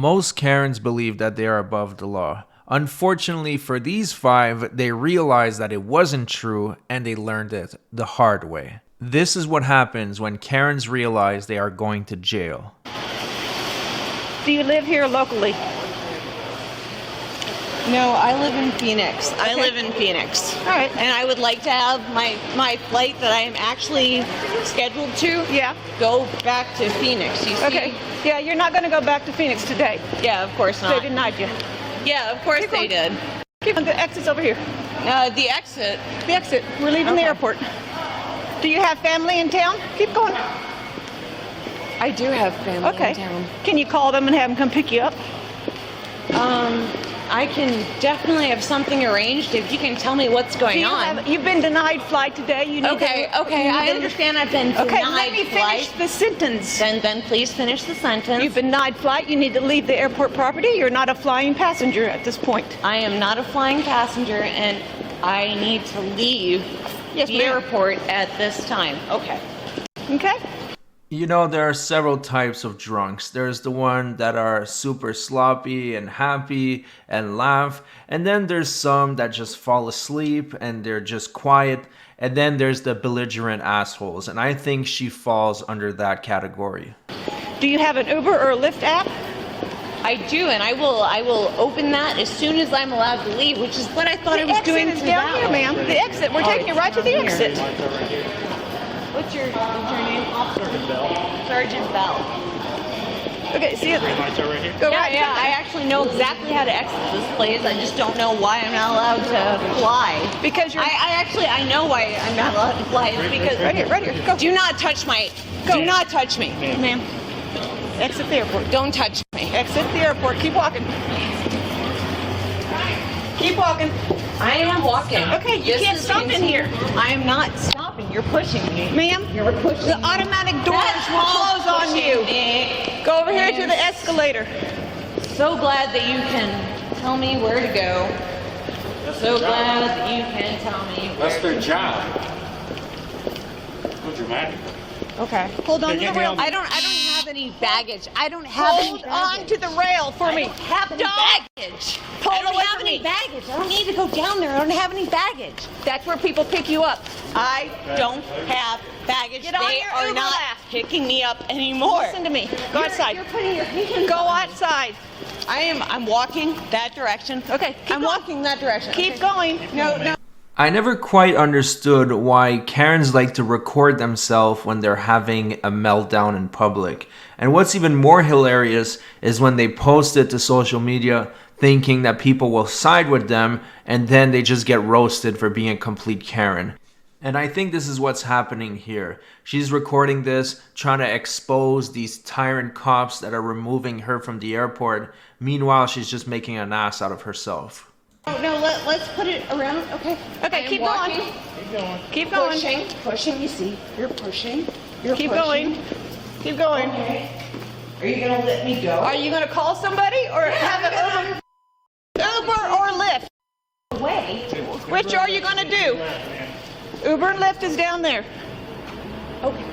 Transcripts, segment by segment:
Most Karens believe that they are above the law. Unfortunately for these 5, they realized that it wasn't true and they learned it the hard way. This is what happens when Karens realize they are going to jail. Do you live here locally? No, I live in Phoenix. I live in Phoenix. All right. And I would like to have my flight that I am actually scheduled to go back to Phoenix. You see? Okay. Yeah, you're not going to go back to Phoenix today. Yeah, of course not. They denied you. Yeah, of course they did. Keep on, the exit's over here. The exit. The exit. We're leaving the airport. Do you have family in town? Keep going. I do have family in town. Can you call them and have them come pick you up? I can definitely have something arranged if you can tell me what's going on. You've been denied flight today. You need I understand I've been denied flight. Okay, let me finish the sentence. Then please finish the sentence. You've been denied flight. You need to leave the airport property. You're not a flying passenger at this point. I am not a flying passenger, and I need to leave the airport at this time. Okay. Okay. You know, there are several types of drunks. There's the one that are super sloppy and happy and laugh. And then there's some that just fall asleep and they're just quiet. And then there's the belligerent assholes. And I think she falls under that category. Do you have an Uber or a Lyft app? I do, and I will open that as soon as I'm allowed to leave, which is what I thought I was doing. The exit is down here, ma'am. The exit. We're taking you right to the exit. What's your name? Sergeant Bell. Sergeant Bell. Okay, see it. Go right. Yeah, I actually know exactly how to exit this place. I just don't know why I'm not allowed to fly. Because you're. I know why I'm not allowed to fly. It's because right here. Go. Do not touch my. Do not touch me, ma'am. Exit the airport. Don't touch me. Exit the airport. Keep walking. Keep walking. I am walking. Okay, you can't stop in here. I am not stopping. You're pushing me. Ma'am, you're pushing the automatic doors will close on you. Go over here to the escalator. So glad that you can tell me where to go. So glad that you can tell me. That's their job. So dramatic. Okay. Hold on to the rail. I don't have any baggage. I don't have any baggage. Hold on to the rail for me. I don't have any baggage. I don't have any baggage. I don't need to go down there. I don't have any baggage. That's where people pick you up. I don't have baggage. Get on they your are Uber not laugh. picking me up anymore. Listen to me. Go outside. You're putting your hands Go outside. I'm walking that direction. Okay. I'm walking that direction. Keep going. No. I never quite understood why Karens like to record themselves when they're having a meltdown in public. And what's even more hilarious is when they post it to social media thinking that people will side with them, and then they just get roasted for being a complete Karen. And I think this is what's happening here. She's recording this, trying to expose these tyrant cops that are removing her from the airport. Meanwhile, she's just making an ass out of herself. Oh, no, let's put it around. Okay. Okay, keep going. Keep going. Pushing, you see. You're pushing. Keep going. Keep going. Okay. Are you going to let me go? Are you going to call somebody or have an Uber or Lyft? Away. Which are you going to do? Uber and Lyft is down there. Okay.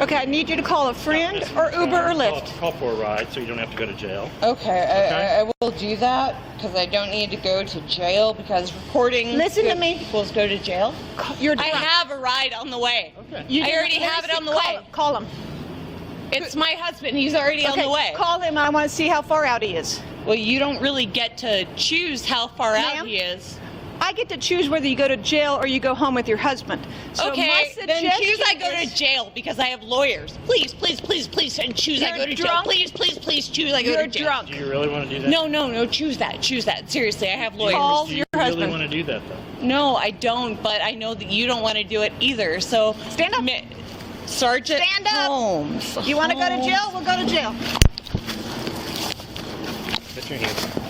Okay, I need you to call a friend or Uber or Lyft. Call for a ride so you don't have to go to jail. Okay, I will do that because I don't need to go to jail because recording. Listen to me. Equals go to jail. You're I have a ride on the way. Okay. I already have it on the way. Call him. It's my husband. He's already on the way. Call him. I want to see how far out he is. Well, you don't really get to choose how far out he is. I get to choose whether you go to jail or you go home with your husband. So okay, then choose I go to jail because I have lawyers. Please, and choose I go to jail. Please, choose I go to jail. You're drunk. Do you really want to do that? No, choose that. Seriously, I have lawyers. Call Do you your really husband. want to do that, though? No, I don't, but I know that you don't want to do it either, so... Stand up. Sergeant Stand up. Holmes. You want to go to jail? We'll go to jail. Put your hands up.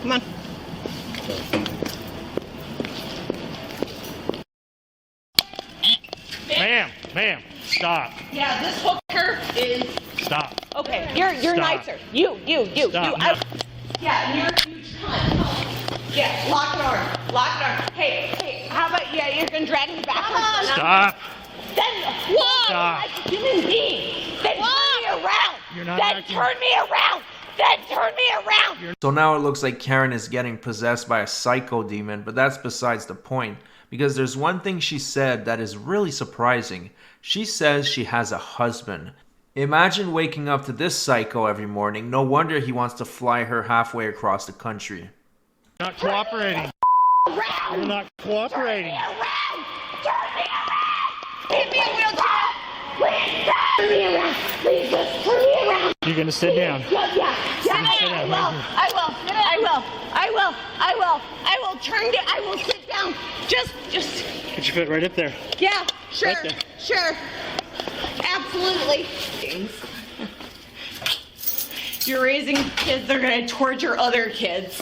Come on. Ma'am, stop. Yeah, this hooker is. Stop. Okay, you're Stop. nicer. You. Stop. Yeah, and you're a huge cunt. Yeah, lock an arm. Hey, how about, yeah, you're gonna drag me back. Stop. Then, whoa, Stop. like a human being. Then turn me around. You're not Then acting- turn me around. Then turn me around. So now it looks like Karen is getting possessed by a psycho demon, but that's besides the point. Because there's one thing she said that is really surprising. She says she has a husband. Imagine waking up to this psycho every morning. No wonder he wants to fly her halfway across the country. Not cooperating. Around. You're not cooperating. Around. Turn me around. Give me a wheelchair. Please turn me around. Please just turn me around. You're gonna sit down. Yeah. Sit down. I will turn down. I will sit down. Just. Put your foot right up there. Yeah, sure. Right there. Sure. Absolutely. You're raising kids that are going to torture other kids.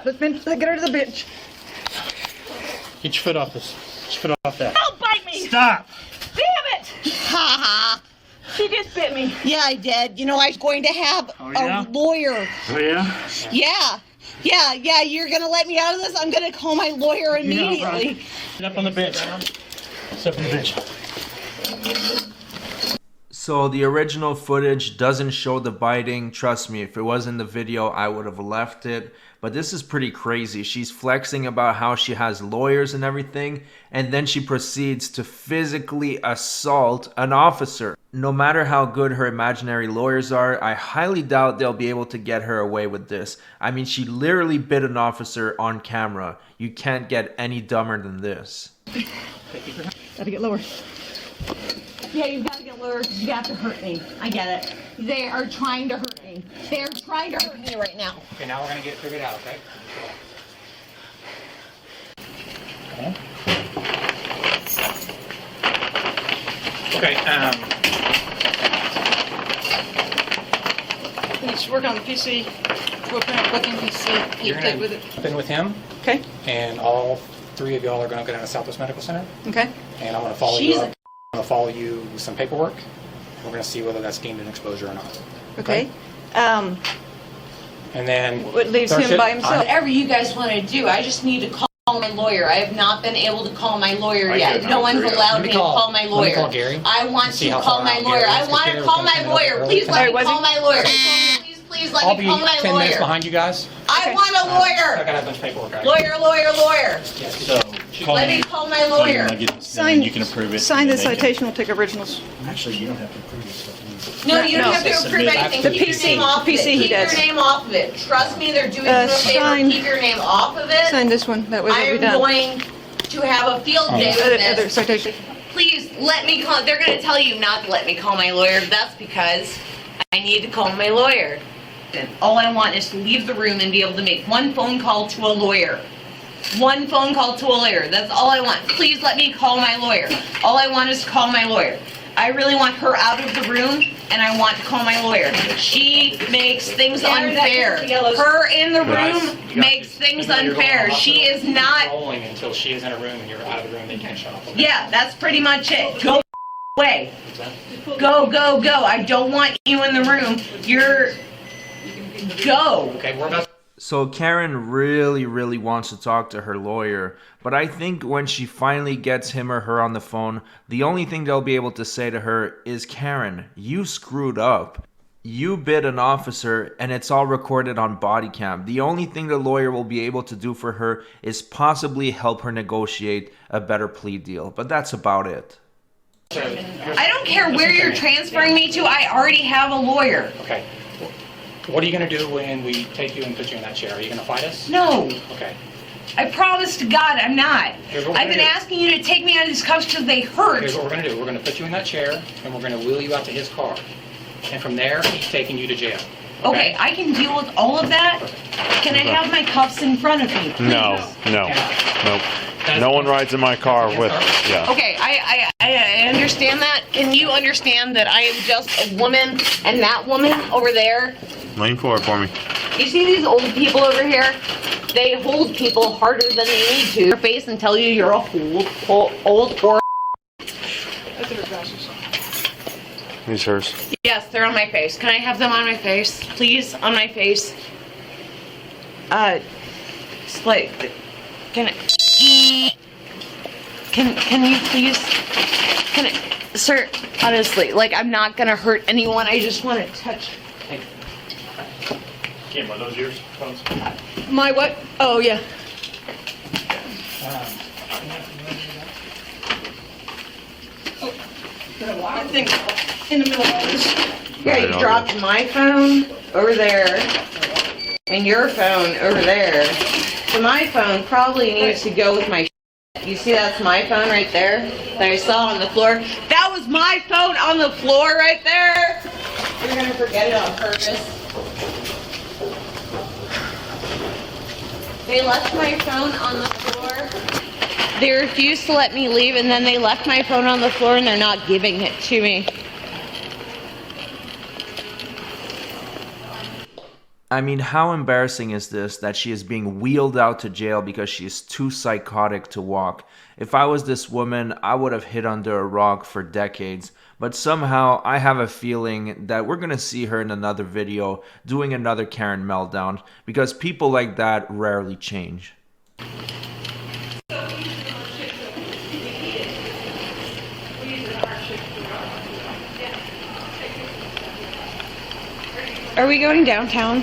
Get her to the bench. Get your foot off this. Get your foot off that. Don't bite me. Stop. Damn it. Ha ha. She just bit me. Yeah, I did. You know, I was going to have yeah? a lawyer. Oh yeah? Yeah, you're going to let me out of this? I'm going to call my lawyer immediately. Sit up on the bench. Sit up on the bench. So the original footage doesn't show the biting. Trust me, if it was in the video, I would have left it. But this is pretty crazy. She's flexing about how she has lawyers and everything, and then she proceeds to physically assault an officer. No matter how good her imaginary lawyers are, I highly doubt they'll be able to get her away with this. I mean, she literally bit an officer on camera. You can't get any dumber than this. Gotta get lower. Yeah, you've got to get lower. You have to hurt me. I get it. They are trying to hurt me. They're trying to hurt me right now. Okay, now we're gonna get it figured out, okay? Okay, Let's work on the PC. We'll print up looking PC. you're Take gonna with it. jump in with him, Okay. and all three of y'all are gonna go down to Southwest Medical Center, Okay. and I'm gonna follow you up. I'm gonna follow you with some paperwork, and we're gonna see whether that's deemed an exposure or not. Okay. And then... What leaves him by himself? Whatever you guys want to do, I just need to call my lawyer. I have not been able to call my lawyer yet. No one's allowed me to call my lawyer. Let me call Gary. I want See to how call far my out lawyer. Gary I is, want because to call Gary my was lawyer. coming Please up let early. me Was call he? my lawyer. Please let I'll me be call my 10 minutes lawyer. behind you guys. I want a I lawyer. got a bunch of paperwork. Right? Lawyer. Yes. So, Let me call my lawyer. Sign- you can approve it. Sign the and then they can- citation. We'll take originals. Actually, you don't have to approve it. No, you don't No. have to approve anything. The Keep PC your name off of it. he Keep your does. name off of it. Trust me, they're doing you a favor. sign- Keep your name off of it. Sign this one. That way I we'll be am done. going to have a field day with Other this. citation. Please let me call. They're going to tell you not to let me call my lawyer. That's because I need to call my lawyer. And all I want is to leave the room and be able to make one phone call to a lawyer. One phone call to a lawyer. That's all I want. Please let me call my lawyer. All I want is to call my lawyer. I really want her out of the room, and I want to call my lawyer. She makes things unfair. Her in the room makes things unfair. She is not. Rolling until she is in a room and you're out of the room, they can't shut off. Yeah, that's pretty much it. Go away. Go. I don't want you in the room. Go. Okay, we're about. So Karen really wants to talk to her lawyer, but I think when she finally gets him or her on the phone, the only thing they'll be able to say to her is, Karen, you screwed up. You bit an officer and it's all recorded on body cam. The only thing the lawyer will be able to do for her is possibly help her negotiate a better plea deal, but that's about it. I don't care where you're transferring me to. I already have a lawyer. Okay. What are you going to do when we take you and put you in that chair? Are you going to fight us? No. Okay. I promise to God I'm not. Here's what we're I've been gonna do. asking you to take me out of these cuffs because they hurt. Here's what we're going to do. We're going to put you in that chair, and we're going to wheel you out to his car. And from there, he's taking you to jail. Okay, I can deal with all of that. Can I have my cuffs in front of me? Please? No. No one rides in my car with, yeah. Okay, I understand that. Can you understand that I am just a woman and that woman over there? Lean forward for me. You see these old people over here? They hold people harder than they need to. Your face and tell you you're a fool, old or. These hers. Yes, they're on my face. Can I have them on my face, please? On my face. It's like, can you please? Can I, sir? Honestly, like I'm not gonna hurt anyone. I just want to touch. Kim, are those yours? Phones? My what? Oh yeah. I think in the middle of this. Yeah, you dropped my phone over there and your phone over there. So my phone probably needs to go with my. You see, that's my phone right there that I saw on the floor. That was my phone on the floor right there. You're gonna forget it on purpose. They left my phone on the floor. They refused to let me leave, and then they left my phone on the floor, and they're not giving it to me. I mean, how embarrassing is this that she is being wheeled out to jail because she is too psychotic to walk? If I was this woman, I would have hid under a rock for decades. But somehow, I have a feeling that we're going to see her in another video doing another Karen meltdown because people like that rarely change. Are we going downtown?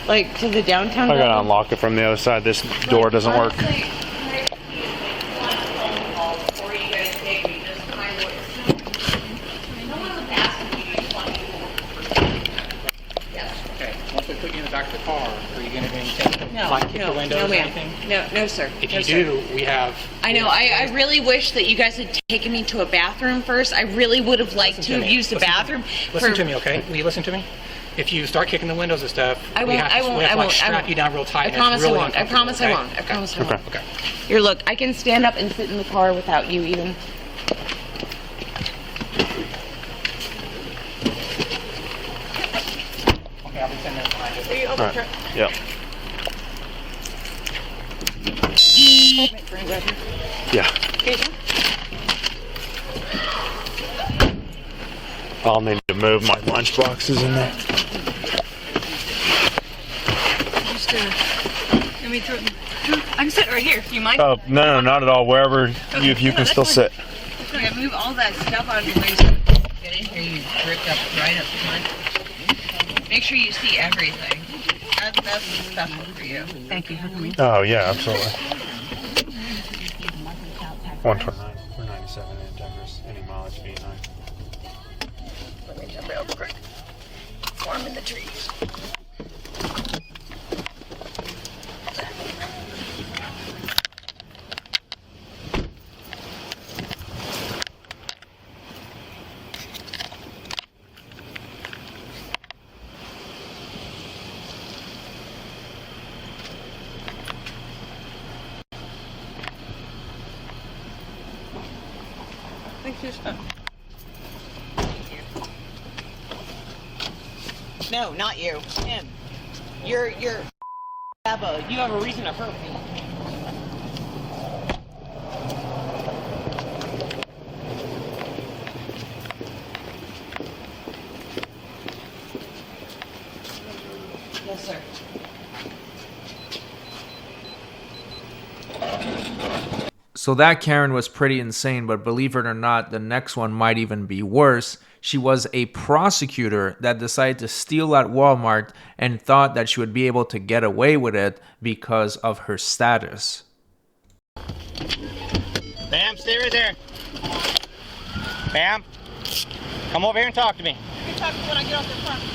Like, to the downtown? I gotta unlock it from the other side. This door doesn't work. Okay, once we put you in the back of the car, are you going to do anything? No, Like kick the windows or anything? No, sir. If No, you sir. do, we have... I know, I really wish that you guys had taken me to a bathroom first. I really would have liked to have used the bathroom. Listen to me, okay? Will you listen to me? If you start kicking the windows and stuff, I we won't, have I to, won't, we have I to like won't. strap you down real tight. I and it's promise I really won't. I uncomfortable, promise I okay? won't. I promise I Okay. won't. Okay. Here, look, I can stand up and sit in the car without you even. Okay, I'll be 10 minutes behind you. Are you open? Alright. Yep. Yeah. I'll need to move my lunch boxes in there. Let me throw. I can sit right here. Do you mind? Oh, no, not at all. Wherever if you can still sit. Okay, move all that stuff out of your way. So get in here. You grip up right up front. Make sure you see everything. That's special for you. Thank you. Oh, yeah, absolutely. 129. 497 in Denver's. Any mileage be 9. Let me jump real quick. Warm in the trees. Thank you. No, not you. Him. You have a reason to hurt me. Yes, sir. So that Karen was pretty insane, but believe it or not, the next one might even be worse. She was a prosecutor that decided to steal at Walmart and thought that she would be able to get away with it because of her status. Ma'am, stay right there. Ma'am, come over here and talk to me. You can talk to me when I get off their property.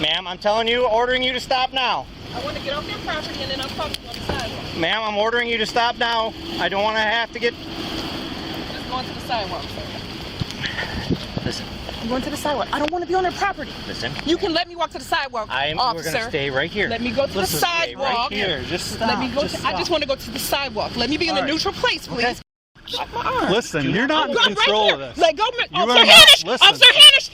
Ma'am, I'm telling you, ordering you to stop now. I want to get off their property and then I'll talk to you on the sidewalk. Ma'am, I'm ordering you to stop now. I don't want to have to get... Just going to the sidewalk, sir. Listen. I'm going to the sidewalk. I don't want to be on their property. Listen. You can let me walk to the sidewalk, We're officer. gonna stay right here. Let me go to the Stay right sidewalk. here. Just stop. Let me go. I just want to go to the sidewalk. Let me be in a neutral place, please. Okay. Shut my arm. Listen, you're not in I'm control right of here. this. Let go, You Officer are not- Hannish. listen. Officer Hannish.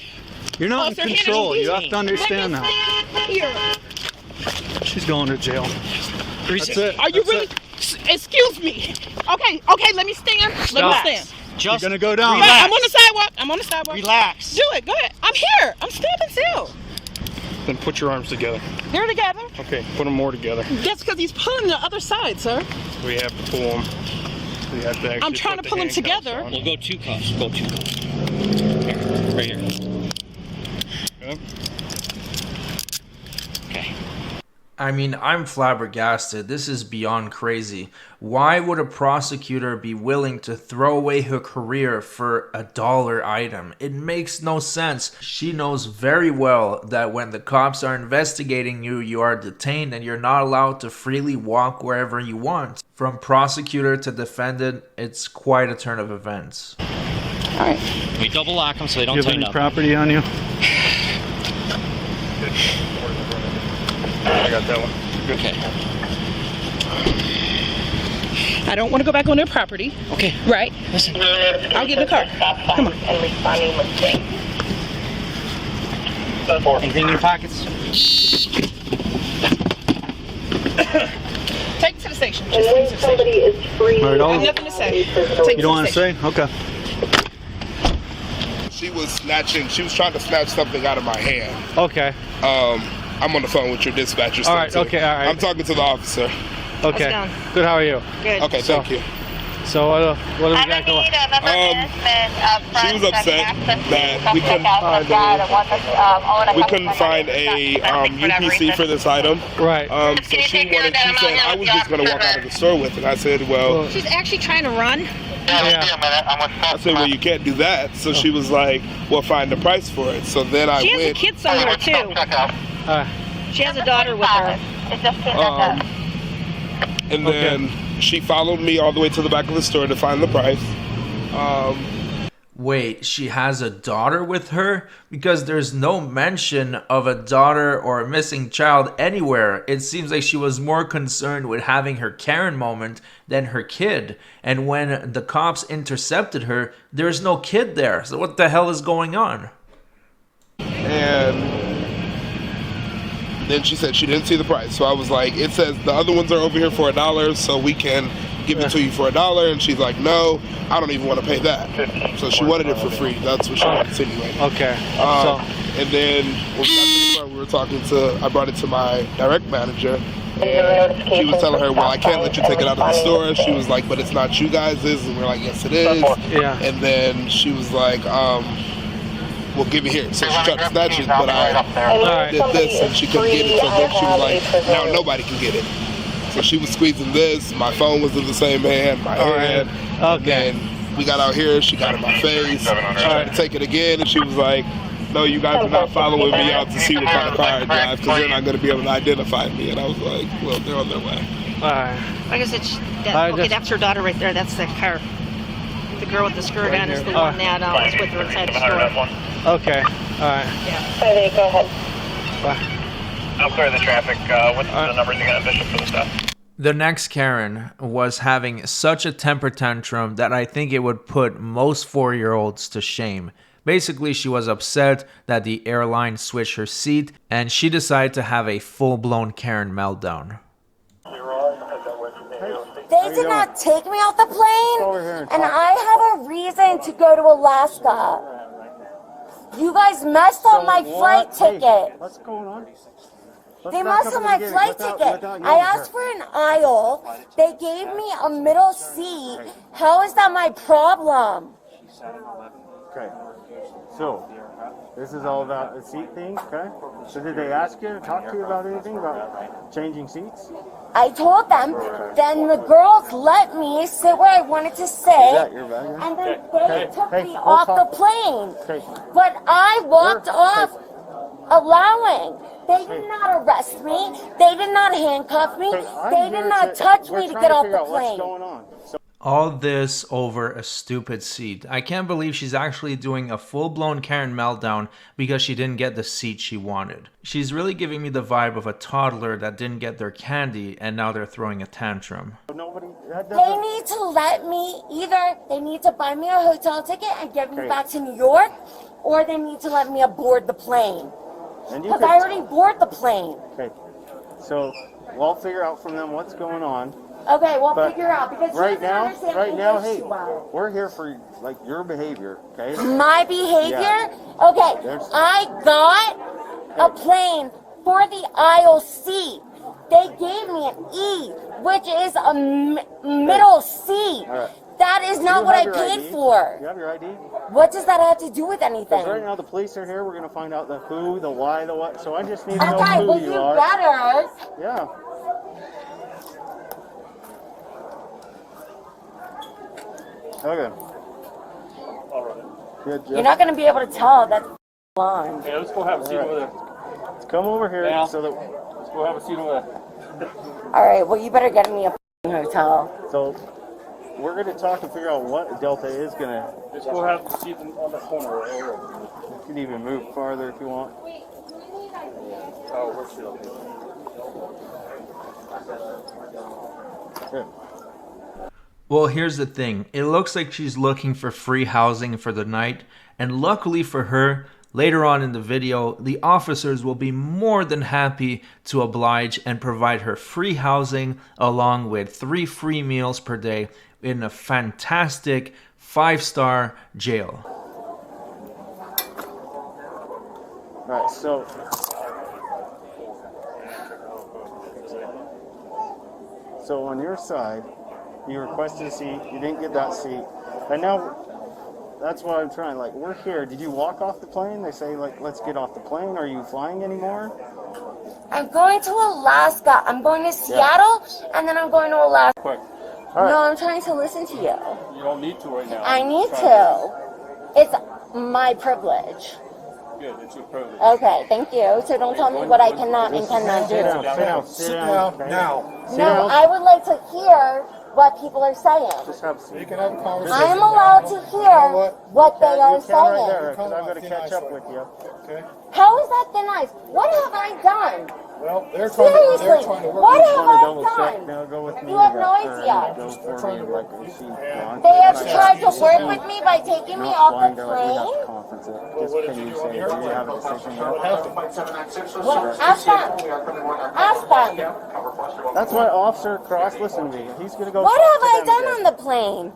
You're not in Officer control. Hannish, You have to understand let me that. stand here. She's going to jail. That's it. Are you That's really? it. Excuse me. Okay, let me stand. Let me stand. You're gonna go down. Right, I'm on the sidewalk. I'm on the sidewalk. Relax. Do it. Go ahead. I'm here. I'm standing still. Then put your arms together. They're together. Okay, put them more together. That's because he's pulling the other side, sir. We have to pull them. We have to actually I'm trying put to the pull them handcuffs together. on. We'll go 2 cuffs. Go 2 cuffs. Here. Right here. Okay. Okay. I mean, I'm flabbergasted. This is beyond crazy. Why would a prosecutor be willing to throw away her career for a dollar item? It makes no sense. She knows very well that when the cops are investigating you, you are detained and you're not allowed to freely walk wherever you want. From prosecutor to defendant, it's quite a turn of events. All right. We double lock them so they Do don't you have tighten any up. property on you? I got that one. Good. Okay. I don't want to go back on their property. Okay. Right. Listen. I'll get in the car. Come on. Anything in your pockets? Take it to the station. Just take it to the station. is free. All right, I have nothing to say. Take it You to don't want the to station. say? Okay. She was trying to snatch something out of my hand. Okay. I'm on the phone with your dispatcher. All right, okay, all right. I'm talking to the officer. Okay. going? Good, how are you? Good. Okay, So- thank you. So what do we got going? She was upset that we couldn't find a UPC for this item. Right. So she said I was just going to walk out of the store with it. I said, well, She's actually trying to run. Yeah. I said, well, you can't do that. So she was like, well, find the price for it. So then I She has a went. kid somewhere too. She has a daughter with her. And then she followed me all the way to the back of the store to find the price. Wait, she has a daughter with her? Because there's no mention of a daughter or a missing child anywhere. It seems like she was more concerned with having her Karen moment than her kid. And when the cops intercepted her, there's no kid there. So what the hell is going on? And then she said she didn't see the price. So I was like, it says the other ones are over here for $1, so we can give it to you for $1. And she's like, no, I don't even want to pay that. So she wanted it for free. That's what she insinuated. Okay. And then when we got to the front, we were talking to, I brought it to my direct manager. And she was telling her, well, I can't let you take it out of the store. She was like, but it's not you guys'. And we're like, yes, it is. Yeah. And then she was like, well, give it here. So she tried to snatch it, but I did this and she couldn't get it. So then she was like, now nobody can get it. So she was squeezing this. My phone was in the same hand, my hand. Okay. And we got out here. She got in my face. She tried to take it again, and she was like, no, you guys are not following me out to see what kind of car I drive because they're not going to be able to identify me. And I was like, well, they're on their way. All right. Like I said, that's her daughter right there. That's the car. The girl with the skirt on is the one that was with her inside the store. Okay. All right. Okay, go ahead. I'll clear the traffic. What's the numbers you got, Bishop, for the stuff? The next Karen was having such a temper tantrum that I think it would put most 4-year-olds to shame. Basically, she was upset that the airline switched her seat, and she decided to have a full-blown Karen meltdown. They did not take me off the plane, and I have a reason to go to Alaska. You guys messed up my flight ticket. What's going on? They messed up my flight ticket. I asked for an aisle. They gave me a middle seat. How is that my problem? Okay. So, this is all about the seat thing, okay? So did they ask you, talk to you about anything about changing seats? I told them. Then the girls let me sit where I wanted to sit. And then they took me off the plane. But I walked off allowing. They did not arrest me. They did not handcuff me. They did not touch me to get off the plane. All this over a stupid seat. I can't believe she's actually doing a full-blown Karen meltdown because she didn't get the seat she wanted. She's really giving me the vibe of a toddler that didn't get their candy and now they're throwing a tantrum. They need to let me, either they need to buy me a hotel ticket and get me back to New York, or they need to let me aboard the plane. Because I already boarded the plane. Okay, so we'll figure out from them what's going on. Okay, we'll figure out, because right now, hey, we're here for like your behavior, okay? My behavior? Yeah. Okay, I got a plane for the aisle seat. They gave me an E, which is a middle seat. Right. That is not what I paid for. You have your ID? What does that have to do with anything? Right now the police are here. We're going to find out the who, the why, the what. So I just need to know who well, you you are. better. Yeah. Okay. All right. Good job. You're not going to be able to tell that's blonde. Yeah, let's go have a seat over there. Let's come over here so that... Let's go have a seat over there. All right, well, you better get me a hotel. So we're going to talk and figure out what Delta is going to... Let's go have a seat on the corner. You can even move farther if you want. Oh, where's she? Good. Well, here's the thing. It looks like she's looking for free housing for the night, and luckily for her, later on in the video, the officers will be more than happy to oblige and provide her free housing along with 3 free meals per day in a fantastic 5-star jail. All right, so on your side, you requested a seat, you didn't get that seat, and now that's what I'm trying, like, we're here. Did you walk off the plane? They say, like, let's get off the plane. Are you flying anymore? I'm going to Alaska. I'm going to Seattle, and then I'm going to Alaska. Quick. Right. No, I'm trying to listen to you. You don't need to right now. I need to. It's my privilege. Good, it's your privilege. Okay, thank you. So don't tell me what I cannot and cannot do. Sit down. No, I would like to hear what people are saying. Just have a seat. You can have a conversation. I am allowed to hear what they are You can right there, saying. because I'm going to catch up with you. Okay. How is that thin ice? What have I done? Well, they're trying Seriously, to work what with have Want to I double check? done? Now go with me. You have no got idea. Go for me, like, you see, John. They have tried to work with me by taking me off the They're like, we have plane. to conference it. Just can you say, do you have a decision yet? Well, ask them. Ask them. That's why Officer Cross, listen to me. He's going to go What talk have to I them done again. on the plane?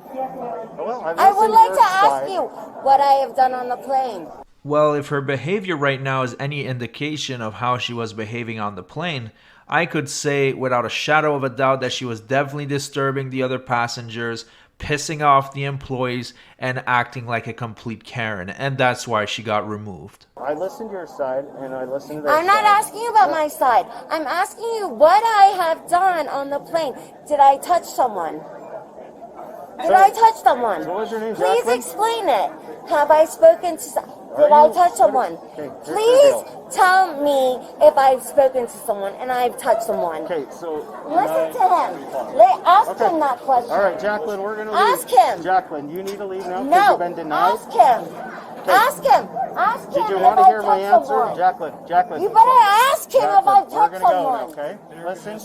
Well, I would like to ask side. you what I have done on the plane. Well, if her behavior right now is any indication of how she was behaving on the plane, I could say without a shadow of a doubt that she was definitely disturbing the other passengers, pissing off the employees, and acting like a complete Karen, and that's why she got removed. I listened to your side, and I listened to their I'm not asking you about my side. I'm asking you what I have done on the plane. Did I touch someone? Did I touch someone? What was your name, Please Jacqueline? explain it. Have I spoken to Did I touch someone? Okay, here's the Please deal. tell me if I've spoken to someone and I've touched someone. Okay, so... Listen to him. Ask him that question. All right, Jacqueline, we're going to leave. Ask him. Jacqueline, you need to leave now because No. you've been denied. Ask him. Ask him. Ask him Did you if want to I've hear my touched answer? someone. Jacqueline. You better ask him if I've We're touched going to go someone. now, okay? Listen,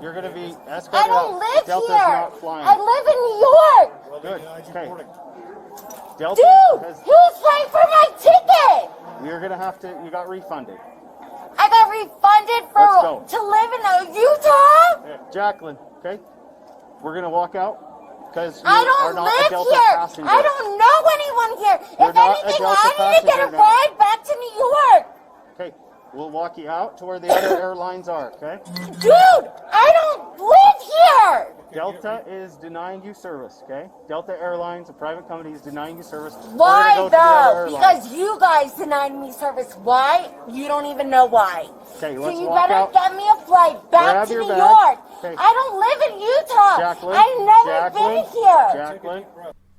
you're going to be escorted I don't out. live Delta's here. not flying. I live in New York. Good, okay. Delta Dude, has, who's paying for my ticket? you're going to have to, you got refunded. I got refunded Let's go. to live in Utah? Jacqueline, okay? We're going to walk out because you I are don't not a live Delta here. passenger. I don't know anyone here. You're If not a anything, Delta I need to get a passenger now. ride back to New York. Okay, we'll walk you out to where the other airlines are, okay? Dude, I don't live here. Delta is denying you service, okay? Delta Airlines, a private company, is denying you service. Why We're gonna go to the other though? airlines. Because you guys denied me service. Why? You don't even know why. Okay, So let's you walk better out. get me a flight back Grab to your New bag. York. Okay. I don't live in Utah. Jacqueline, I've never Jacqueline, been here. Jacqueline,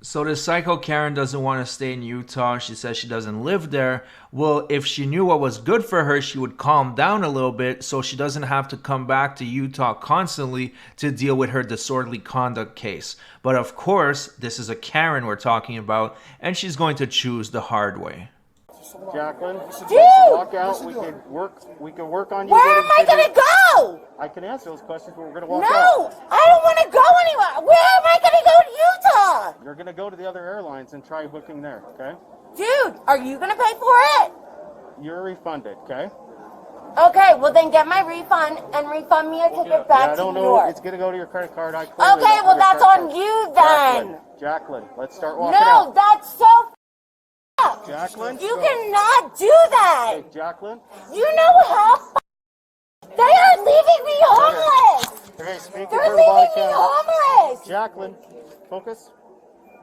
So the psycho Karen doesn't want to stay in Utah. She says she doesn't live there. Well, if she knew what was good for her, she would calm down a little bit so she doesn't have to come back to Utah constantly to deal with her disorderly conduct case. But of course, this is a Karen we're talking about, and she's going to choose the hard way. Jacqueline, Dude! walk out. We can work on you. Where am I gonna go? I can answer those questions, but we're gonna walk No, out. I don't want to go anywhere. Where am I gonna go to Utah? You're gonna go to the other airlines and try booking there, okay? Dude, are you gonna pay for it? You're refunded, okay? Okay, well then get my refund and refund me a ticket back I to don't New know. York. It's gonna go to your credit card. Okay, well that's on you then. Jacqueline, let's start walking No, out. that's so up. Jacqueline, You go. cannot do that. Hey, Jacqueline. You know how they are leaving me homeless. Okay, speaking They're for the leaving body me cam. homeless. Jacqueline, focus.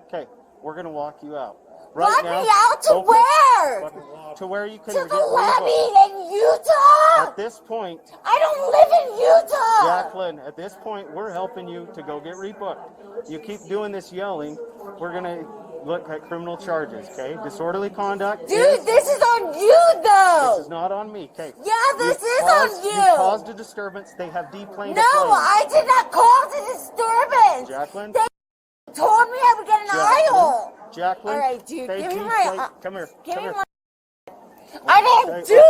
Okay, we're gonna walk you out. Right Walk now, me out to focus. where? To where you can To get the rebooked. levee in Utah. At this point, I don't live in Utah. Jacqueline, at this point, we're helping you to go get rebooked. You keep doing this yelling, we're gonna look at criminal charges, okay? Disorderly conduct. Dude, this is on you though. This is not on me, okay? Yeah, this is caused, on you. You caused a disturbance. They have deplaned No, a plane. I did not cause a disturbance. Jacqueline? They told me I would get an aisle. Jacqueline? All right, dude, they give me deplaned- my... Come here. Give come me here. my... I don't do...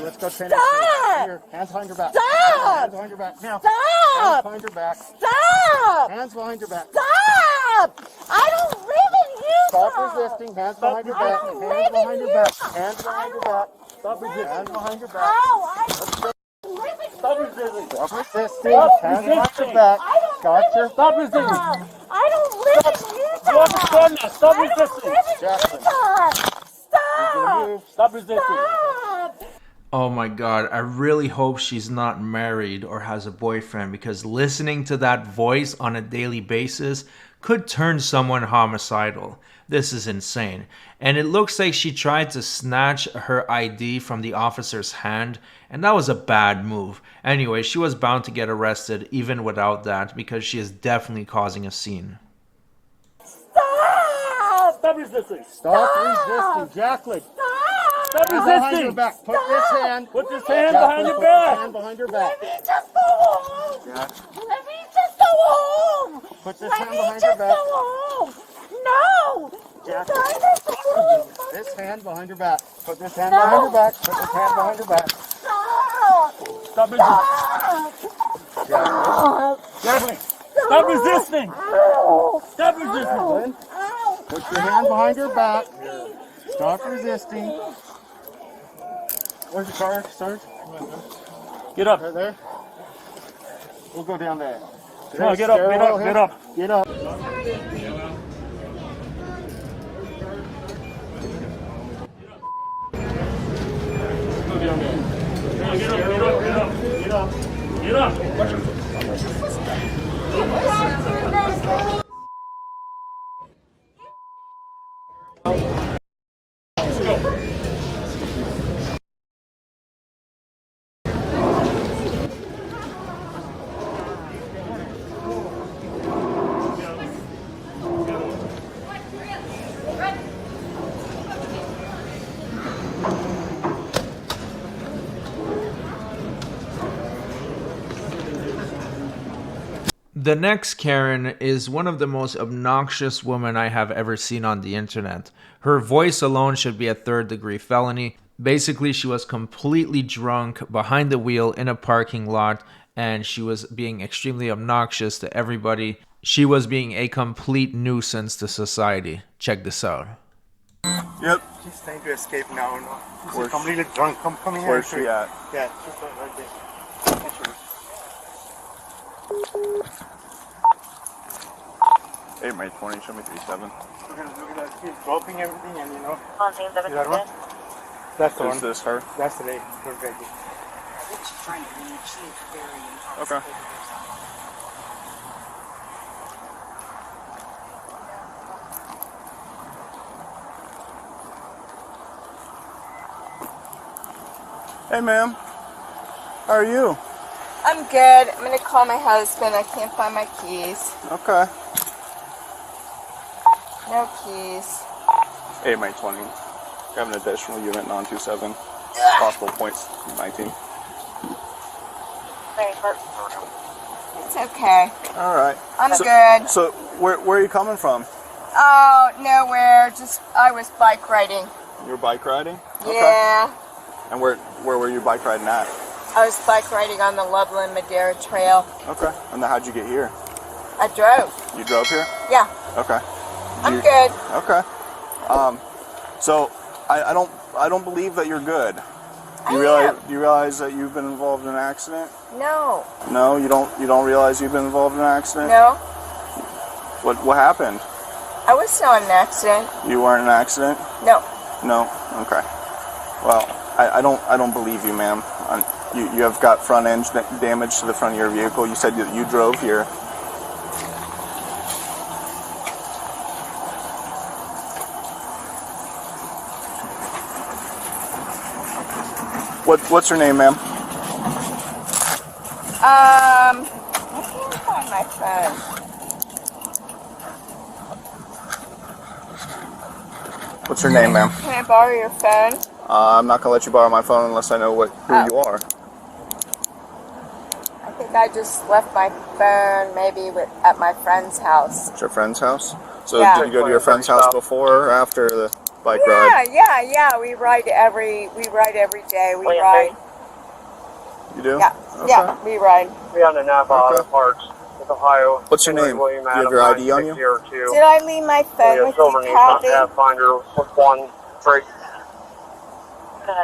Let's go train. Stop! Here, hands behind your back. Stop! Hands behind your back. Now. Hands Stop! behind your back. Stop! Hands behind your back. Stop! I don't live in Utah. Stop resisting. Hands behind your I back. don't Hands live behind in your back. Utah. Hands behind your back. Stop resisting. Hands behind your back. Ow, I don't live in Stop Utah. resisting. Stop resisting. Hands behind your back. I don't Gotcha. live in Stop Utah. resisting. I don't live in Utah. You understand now? Stop I don't resisting. live in Jacqueline. Utah. Stop. Stop resisting. Stop. Oh my god, I really hope she's not married or has a boyfriend, because listening to that voice on a daily basis could turn someone homicidal. This is insane. And it looks like she tried to snatch her ID from the officer's hand, and that was a bad move. Anyway, she was bound to get arrested even without that, because she is definitely causing a scene. Stop. Stop resisting. Stop resisting. Jacqueline. Stop Stop. behind your back. Put this hand. Put this hand behind your back. Hand behind your back. Let me just go home. Let me just go home. Put this Let hand me behind just your back. go home. No. You guys are so rude. This hand behind your back. Put this hand No. behind your back. Put this hand behind your back. Stop. Stop resisting. Jacqueline. Stop resisting. Stop resisting. Put your hand behind your back. Stop resisting. Where's your car, Sarge? Get up. Right there. We'll go down there. Come on, get up, get up, get up. Get up. Go down there. Get up, get up, get up, get up. Get up. Let's go. The next Karen is one of the most obnoxious women I have ever seen on the internet. Her voice alone should be a third-degree felony. Basically, she was completely drunk behind the wheel in a parking lot, and she was being extremely obnoxious to everybody. She was being a complete nuisance to society. Check this out. Yep. She's trying to escape now. No? She's completely drunk. Come here. Where's she at? Yeah, she's right there. Hey, May 20, show me 37. Look at that. She's dropping everything, and you know. See that one? That's the one. Is this her? That's the lady. Look right there. She's trying to leave. She is very Okay. Hey, ma'am. How are you? I'm good. I'm gonna call my husband. I can't find my keys. Okay. No keys. 8 May 20. Have an additional unit, non-27. Possible points, 19. It's okay. All right. I'm good. So, where are you coming from? Oh, nowhere. Just, I was bike riding. You were bike riding? Yeah. Okay. And where were you bike riding at? I was bike riding on the Loveland Madeira Trail. Okay. And then how'd you get here? I drove. You drove here? Yeah. Okay. I'm good. Okay. So I don't believe that you're good. Do you realize that you've been involved in an accident? No. No, you don't realize you've been involved in an accident? No. What happened? I was not in an accident. You weren't in an accident? No. No? Okay. Well, I don't believe you, ma'am. You have got front end damage to the front of your vehicle. You said that you drove here. What's your name, ma'am? I can't find my phone. What's your name, ma'am? Can I borrow your phone? I'm not gonna let you borrow my phone unless I know who you are. I think I just left my phone maybe at my friend's house. At your friend's house? So Yeah. did you go to your friend's house before or after the bike ride? Yeah. We ride every day. We ride. You do? Yeah. Okay. Yeah, we ride. We on the Napa Parks with Ohio. What's your name? Do you have your ID on you? Did I leave my phone with you, Kathy? Pathfinder with 1-3.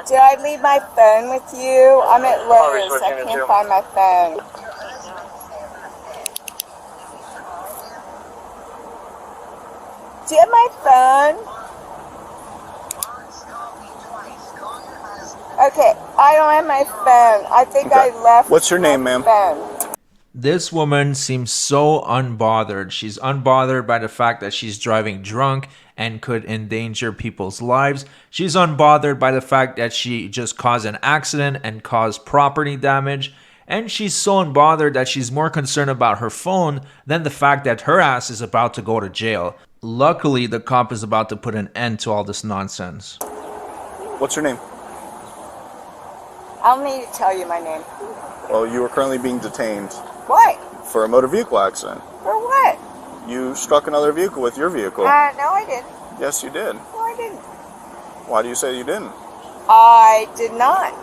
Did I leave my phone with you? I'm at Lowe's. I can't find my phone. Do you have my phone? Okay, I don't have my phone. I think I left. What's your name, ma'am? Phone. This woman seems so unbothered. She's unbothered by the fact that she's driving drunk and could endanger people's lives. She's unbothered by the fact that she just caused an accident and caused property damage. And she's so unbothered that she's more concerned about her phone than the fact that her ass is about to go to jail. Luckily, the cop is about to put an end to all this nonsense. What's your name? I'll need to tell you my name. Well, you are currently being detained. What? For a motor vehicle accident. For what? You struck another vehicle with your vehicle. No, I didn't. Yes, you did. No, I didn't. Why do you say you didn't? I did not.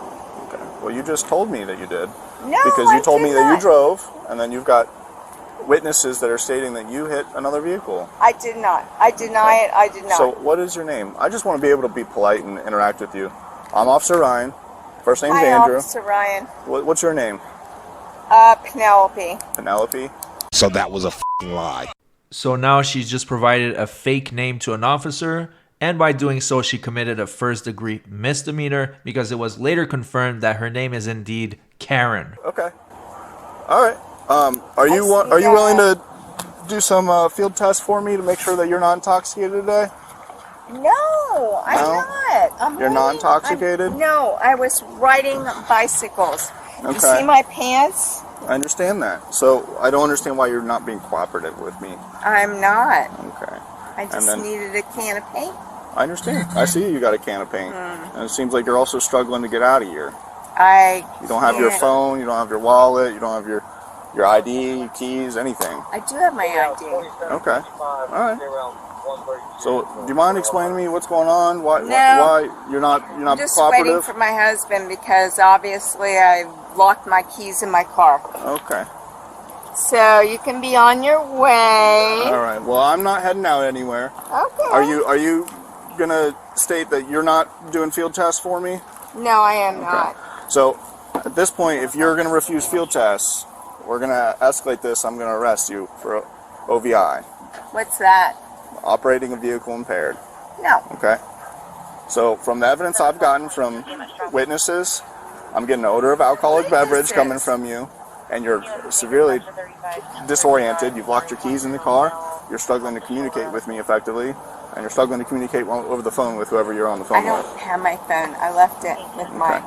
Okay. Well, you just told me that you did. No, because you told me that not. you drove, and then you've got witnesses that are stating that you hit another vehicle. I did not. I deny it. I did not. So, what is your name? I just want to be able to be polite and interact with you. I'm Officer Ryan. First name's Hi, Andrew. Officer Ryan. What's your name? Penelope. Penelope? So that was a f***ing lie. So now she's just provided a fake name to an officer, and by doing so she committed a first-degree misdemeanor because it was later confirmed that her name is indeed Karen. Okay. All right. Are you willing to do some field tests for me to make sure that you're not intoxicated today? No, I'm not. You're not intoxicated? No, I was riding bicycles. Okay. You see my pants? I understand that. So I don't understand why you're not being cooperative with me. I'm not. Okay. I just needed a can of paint. I understand. I see you got a can of paint. And it seems like you're also struggling to get out of here. You don't have your phone, you don't have your wallet, you don't have your ID, keys, anything. I do have my ID. Okay. All right. So, do you mind explaining to me what's going on? Why you're not I'm just cooperative? waiting for my husband because obviously I locked my keys in my car. Okay. So you can be on your way. All right. Well, I'm not heading out anywhere. Okay. Are you gonna state that you're not doing field tests for me? No, I am not. So, at this point, if you're gonna refuse field tests, we're gonna escalate this. I'm gonna arrest you for OVI. What's that? Operating a vehicle impaired. No. Okay. So, from the evidence I've gotten from witnesses, I'm getting an odor of alcoholic beverage coming from you, and you're severely disoriented. You've locked your keys in the car. You're struggling to communicate with me effectively, and you're struggling to communicate over the phone with whoever you're on the phone with. I don't have my phone. I left it with my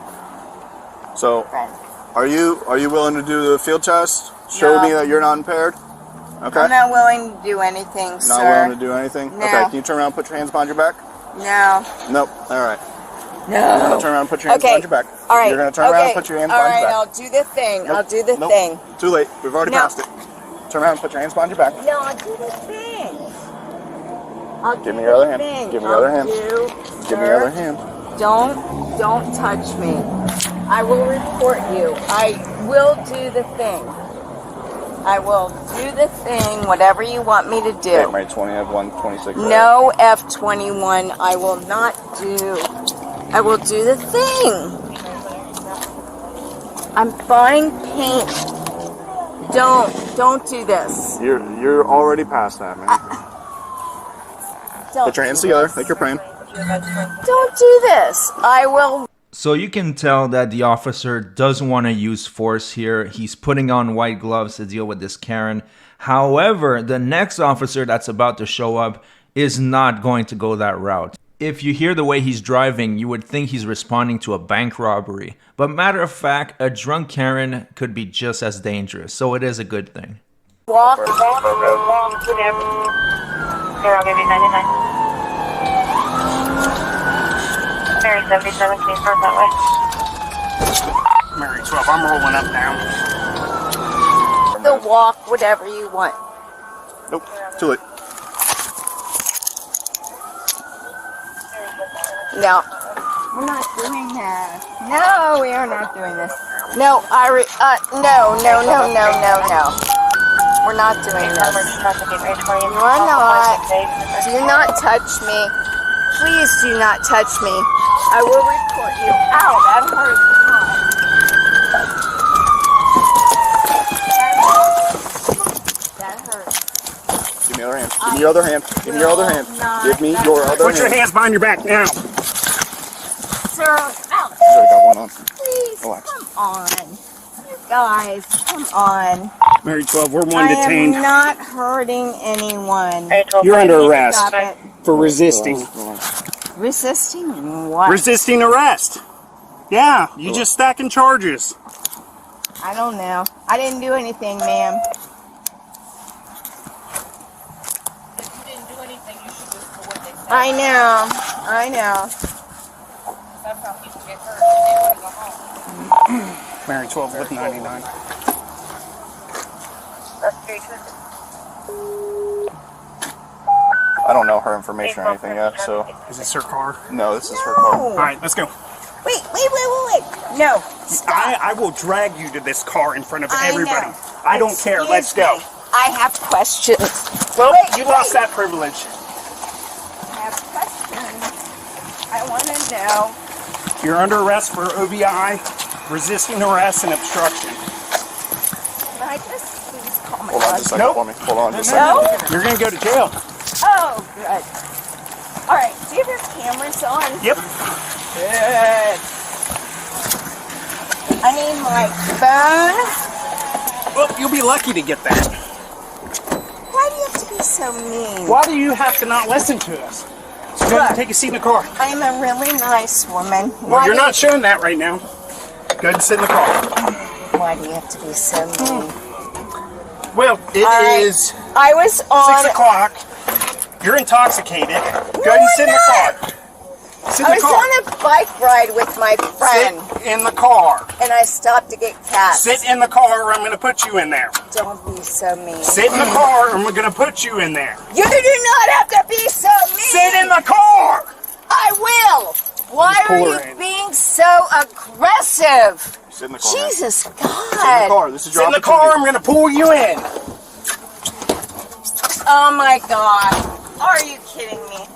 So, friend. are you willing to do the field test? Show me that you're not impaired? Okay. I'm not willing to do anything, sir. Not willing to do anything? No. Okay, can you turn around and put your hands behind your back? No. Nope. All right. No. You're going to turn around and put your hands behind your back. All right. You're going to turn around and put your hands behind your back. All right, I'll do the thing. Nope. I'll do the Nope. thing. Too late. We've already passed it. Turn around and put your hands behind your back. No, I'll do the thing. Give me your other hand. Give me your other hand. Give me your other hand. Don't touch me. I will report you. I will do the thing. I will do the thing, whatever you want me to do. Okay, Mary 20, I have 126. No F21. I will not do. I will do the thing. I'm buying paint. Don't do this. You're already past that, man. Put your hands together like you're praying. Don't do this. I will. So you can tell that the officer doesn't want to use force here. He's putting on white gloves to deal with this Karen. However, the next officer that's about to show up is not going to go that route. If you hear the way he's driving, you would think he's responding to a bank robbery. But matter of fact, a drunk Karen could be just as dangerous. So it is a good thing. Walk. Here, I'll give you 99. Mary 77, can you start that way? Mary 12, I'm rolling up now. The walk, whatever you want. Nope, too late. No, we're not doing that. No, we are not doing this. No, no. We're not doing this. You are not. Do not touch me. Please do not touch me. I will report you. Ow, that hurt. That hurt. Give me your other hand. Give me your other hand. Give me your other hand. Give me your other hand. Put your hands behind your back now. Sir, ow. You already got one on. Please, Relax. come on. You guys, come on. Mary 12, we're one detained. I am not hurting anyone. You're under arrest Stop it. for resisting. Resisting what? Resisting arrest. Yeah, you just stacking charges. I don't know. I didn't do anything, ma'am. If you didn't do anything, you should just do what they said. I know. I know. That's how people get hurt. They want to go home. Mary 12 with 99. I don't know her information or anything yet, so. Is this her car? No, this is her car. All right, let's go. Wait. No. I will drag you to this car in front of I everybody. know. I don't care. Let's go. I have questions. Well, you lost that privilege. I have questions. I want to know. You're under arrest for OVI, resisting arrest, and obstruction. Can I just please call my Hold on just a second Nope. for me. Hold on just a No? second. You're going to go to jail. Oh, good. All right. Do you have your cameras on? Yep. Good. I need my phone. Well, you'll be lucky to get that. Why do you have to be so mean? Why do you have to not listen to us? So go ahead and take a seat in the car. I'm a really nice woman. Well, you're not showing that right now. Go ahead and sit in the car. Why do you have to be so mean? Well, it is I was on. 6 o'clock. You're intoxicated. Go ahead and sit in the car. Sit in I the was car. on a bike ride with my friend. Sit in the car. And I stopped to get cats. Sit in the car or I'm going to put you in there. Don't be so mean. Sit in the car or I'm going to put you in there. You do not have to be so mean. Sit in the car. I will. Why Just are pull you her in. being so aggressive? Sit in the car. man. Jesus God. Sit in the car. This is your Sit in the car or I'm going to pull you in. Oh my God. Are you kidding me?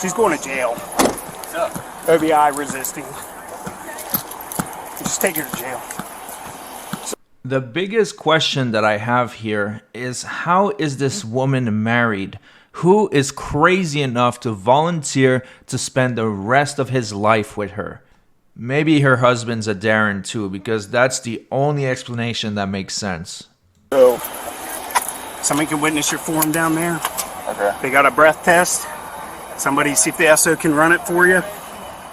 She's going to jail. OBI resisting. Just take her to jail. The biggest question that I have here is, how is this woman married? Who is crazy enough to volunteer to spend the rest of his life with her? Maybe her husband's a Darren too, because that's the only explanation that makes sense. So, somebody can witness your form down there? Okay. They got a breath test. Somebody see if the SO can run it for you.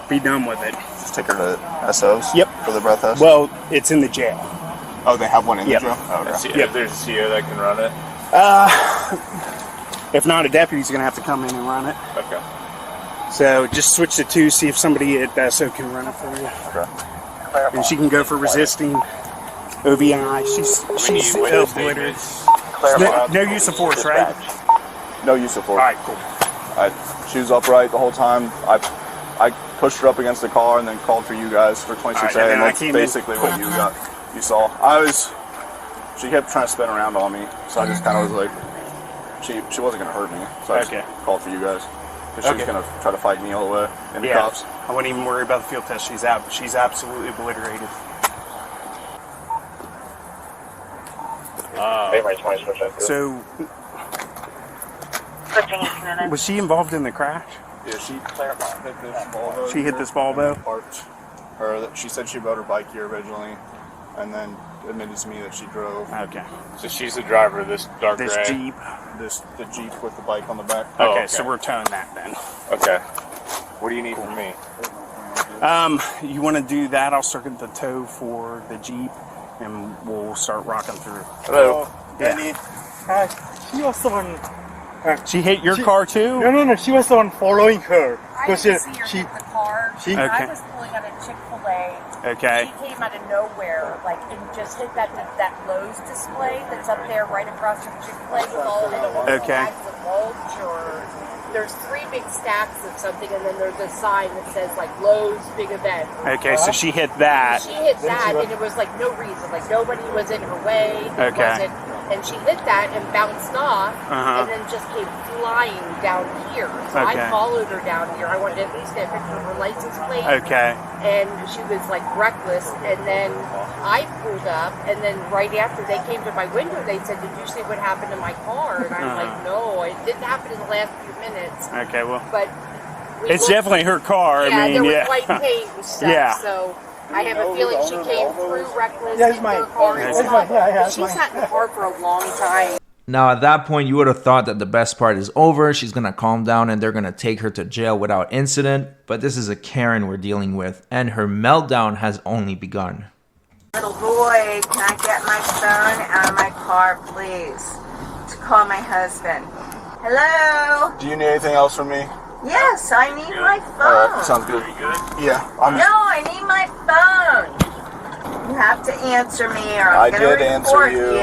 Be done with it. Just take her to SOs? Yep. For the breath test? Well, it's in the jail. Oh, they have one in Yep. the jail? Oh, okay. Yep. If there's a CO that can run it? If not, a deputy's going to have to come in and run it. Okay. So just switch to 2, see if somebody at the SO can run it for you. Okay. And she can go for resisting OVI. She's obliterated. No use of force, right? No use of force. All right, cool. She was upright the whole time. I pushed her up against the car and then called for you guys for 26A, and that's basically what you saw. She kept trying to spin around on me, so I just kind of was like, she wasn't going to hurt me, so I just called for you guys. Because she was going to try to fight me all the way in the cops. I wouldn't even worry about the field test. She's out. She's absolutely obliterated. So, was she involved in the crash? Yeah, she hit this Volvo. She hit this Volvo? She said she rode her bike here originally, and then admitted to me that she drove. Okay. So she's the driver of this dark This gray? Jeep. The Jeep with the bike on the back. Okay, so we're towing that then. Okay. What do you need from me? You want to do that? I'll circuit the tow for the Jeep, and we'll start rocking through. Hello. Danny. Hi. She was the one. She hit your car too? No. She was the one following her. I didn't see her hit the car. I Okay. was pulling out a Chick-fil-A. Okay. She came out of nowhere, like, and just hit that Lowe's display that's up there right across from Chick-fil-A with all the bags of mulch, or there's 3 big stacks of something, and then there's a sign that says, like, Lowe's big event. Okay, so she hit that. She hit that, and it was, like, no reason. Like, nobody was in her way. Okay. And she hit that and bounced off, and then just came flying down here. So I followed her down here. I wanted to at least get a picture of her license plate. Okay. And she was like reckless. And then I pulled up, and then right after they came to my window, they said, "Did you see what happened to my car?" And I'm like, "No, it didn't happen in the last few minutes." Okay, well. But it's definitely her car. Yeah, I mean, there was white paint and stuff. Yeah. So I have a feeling she came through reckless. Yeah, it's mine. Her car It's mine. Yeah, she's had the car for a long time. Now, at that point, you would have thought that the best part is over. She's going to calm down and they're going to take her to jail without incident. But this is a Karen we're dealing with, and her meltdown has only begun. Little boy, can I get my phone out of my car, please? To call my husband. Hello? Do you need anything else from me? Yes, I need my phone. Alright, sounds good. Yeah. No, I need my phone. You have to answer me or I'm going to report you.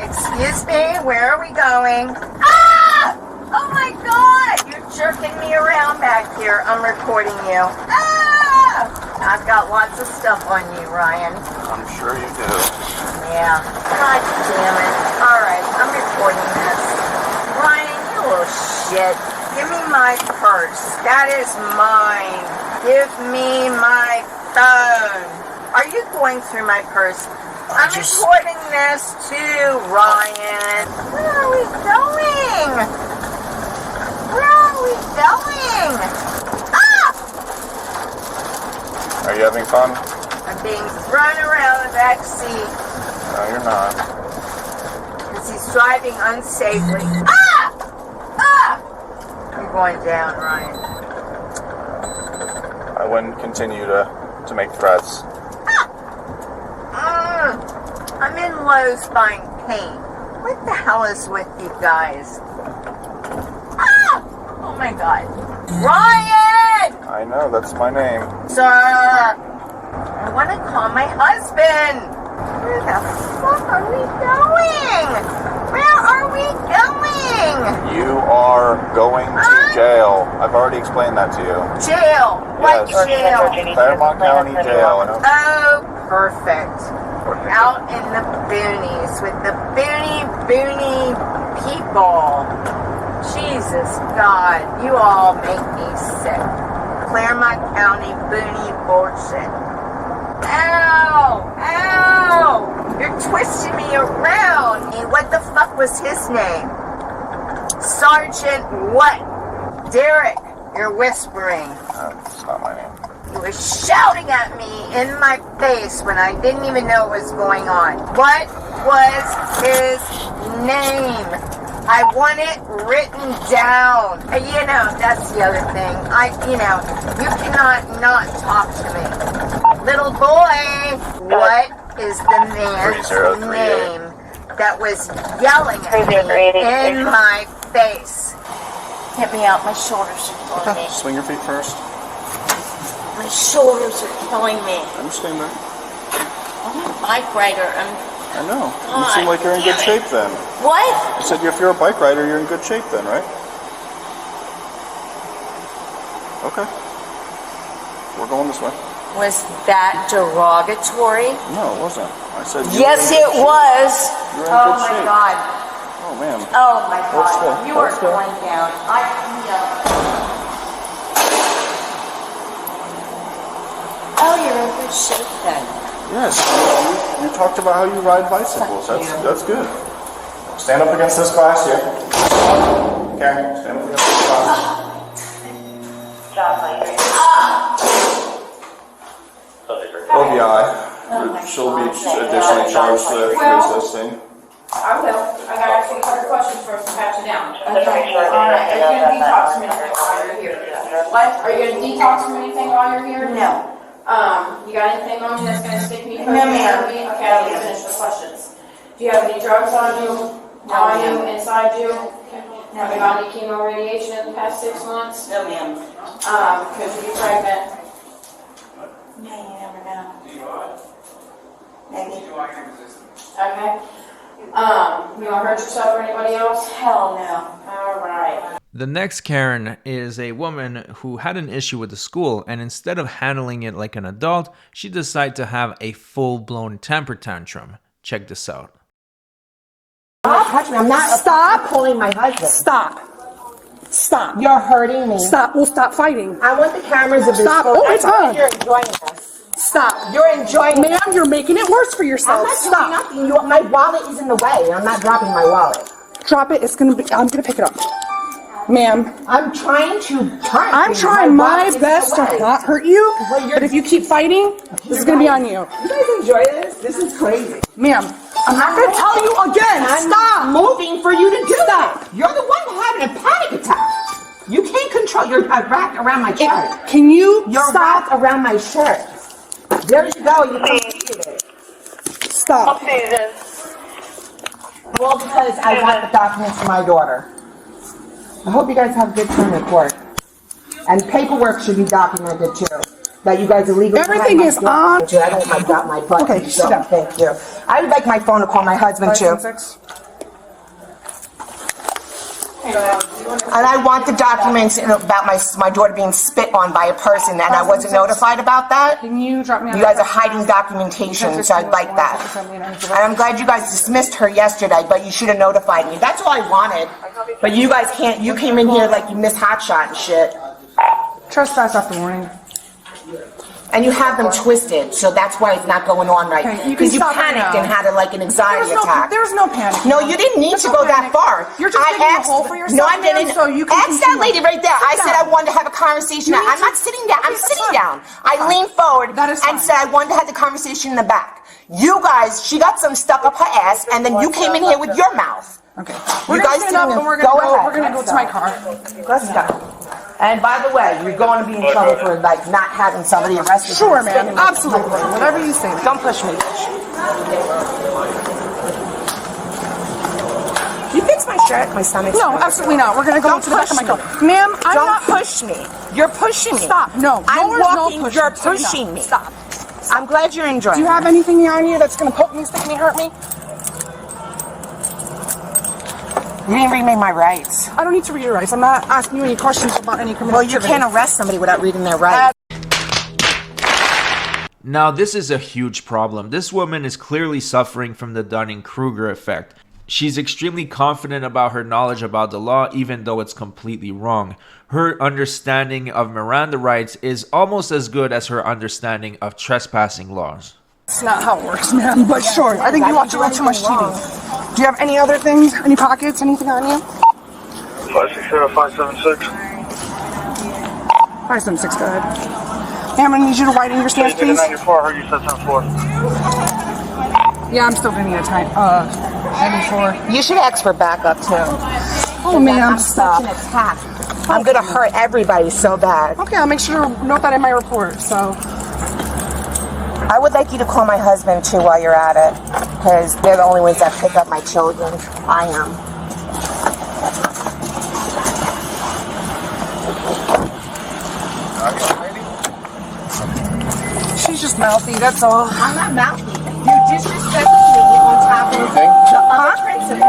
Excuse me, where are we going? Ah! Oh my God! You're jerking me around back here. I'm recording you. Ah! I've got lots of stuff on you, Ryan. I'm sure you do. Yeah. God damn it. Alright, I'm recording this. Ryan, you little shit. Give me my purse. That is mine. Give me my phone. Are you going through my purse? I'm recording this too, Ryan. Where are we going? Where are we going? Ah! Are you having fun? I'm being thrown around the back seat. No, you're not. Because he's driving unsafely. Ah! Ah! You're going down, Ryan. I wouldn't continue to make threats. I'm in Lowe's buying paint. What the hell is with you guys? Ah! Oh my God. Ryan! I know, that's my name. Sir! I want to call my husband. Where the fuck are we going? Where are we going? You are going to jail. I've already explained that to you. Jail? What jail? Claremont County Jail. Oh, perfect. Out in the boonies with the boony people. Jesus God, you all make me sick. Claremont County boony bullshit. Ow! Ow! You're twisting me around. And what the fuck was his name? Sergeant what? Derek, you're whispering. That's not my name. He was shouting at me in my face when I didn't even know what was going on. What was his name? I want it written down. You know, that's the other thing. You cannot not talk to me. Little boy, what is the man's name that was yelling at me in my face? Get me out. My shoulders are killing me. Swing your feet first. My shoulders are killing me. I'm just staying there. I'm a bike rider. I know. You seem like you're in good shape then. What? I said if you're a bike rider, you're in good shape then, right? Okay. We're going this way. Was that derogatory? No, it wasn't. I said yes, it was. You're in good shape. God. Oh, man. Oh, my God. Let's go. You are going down. Oh, you're in good shape then. Yes, you talked about how you ride bicycles. That's good. Stand up against this glass here. Okay, stand up against this glass. OBI. She'll be additionally charged with resisting. I will. I gotta ask you a couple questions first to pat you down. Okay. Alright, are you gonna detox from anything while you're here? What? Are you gonna detox from anything while you're here? No. You got anything on you that's gonna stick me? No, ma'am. Okay, I'll finish the questions. Do you have any drugs on you? On you, inside you? Have you got any chemo radiation in the past 6 months? No, ma'am. Could you be pregnant? No, you never know. Maybe. Okay. You wanna hurt yourself or anybody else? Hell no. Alright. The next Karen is a woman who had an issue with the school, and instead of handling it like an adult, she decided to have a full-blown temper tantrum. Check this out. I'm not. Stop pulling my husband. Stop. Stop. You're hurting me. Stop. We'll stop fighting. I want the cameras of this. Stop. Oh, it's on. You're enjoying this. Stop. You're enjoying Ma'am, you're making it worse for yourself. I'm not doing nothing. My wallet is in the way. I'm not dropping my wallet. Drop it. I'm gonna pick it up. Ma'am. I'm trying to I'm trying my best to not hurt you, but if you keep fighting, this is gonna be on you. You guys enjoy this? This is crazy. Ma'am, I'm not gonna tell you again. Stop moving for you to do that. You're the one having a panic attack. You can't control your wrapped around my shirt. Can you You're stop? wrapped around my shirt. There you go. You completed it. Stop. Well, because I want the documents for my daughter. I hope you guys have a good time at court. And paperwork should be documented too. That you guys are legally. Everything is on. I don't like that. My butt. Okay, sit down. Thank you. I would like my phone to call my husband too. 576. And I want the documents about my daughter being spit on by a person, and I wasn't notified about that. Can you drop me? You guys are hiding documentation, so I'd like that. And I'm glad you guys dismissed her yesterday, but you should have notified me. That's all I wanted. But you guys can't. You came in here like you missed hotshot and shit. Trespass after warning. And you have them twisted, so that's why it's not going on right. Because you panicked and had an anxiety attack. There was no panic. No, you didn't need to go that far. You're just digging a hole for yourself. No, I didn't. So you can ask that lady right there. I said I wanted to have a conversation. I'm not sitting down. I'm sitting down. I leaned forward and said I wanted to have the conversation in the back. You guys, she got some stuck up her ass, and then you came in here with your mouth. Okay. You guys stand up and we're gonna go to my car. Let's go. And by the way, you're going to be in trouble for not having somebody arrested. Sure, man. Absolutely. Whatever you say. Don't push me. You fix my shirt, my stomach. No, absolutely not. We're gonna go to the back of my car, ma'am. I'm not push me. You're pushing me. Stop. No. I'm walking. No You're pushing me. Stop. I'm glad you're enjoying. Do you have anything on you that's gonna poke me, stick me, hurt me? You didn't read me my rights. I don't need to read your rights. I'm not asking you any questions about any criminal activity. Well, you can't arrest somebody without reading their rights. Now, this is a huge problem. This woman is clearly suffering from the Dunning-Kruger effect. She's extremely confident about her knowledge about the law, even though it's completely wrong. Her understanding of Miranda rights is almost as good as her understanding of trespassing laws. That's not how it works, man, but sure. I think you watch a little too much TV. Do you have any other things? Any pockets? Anything on you? 560-576. 576, go ahead. Hey, I'm gonna need you to widen your stance, please. 94, I heard you said 74. Yeah, I'm still gonna need a time. You should ask for backup too. Oh ma'am, such an attack. I'm gonna hurt everybody so bad. Okay, I'll make sure to note that in my report. So I would like you to call my husband too while you're at it, because they're the only ones that pick up my children. I am. she's just mouthy. That's all. I'm not mouthy. You disrespect me on top of the other principal.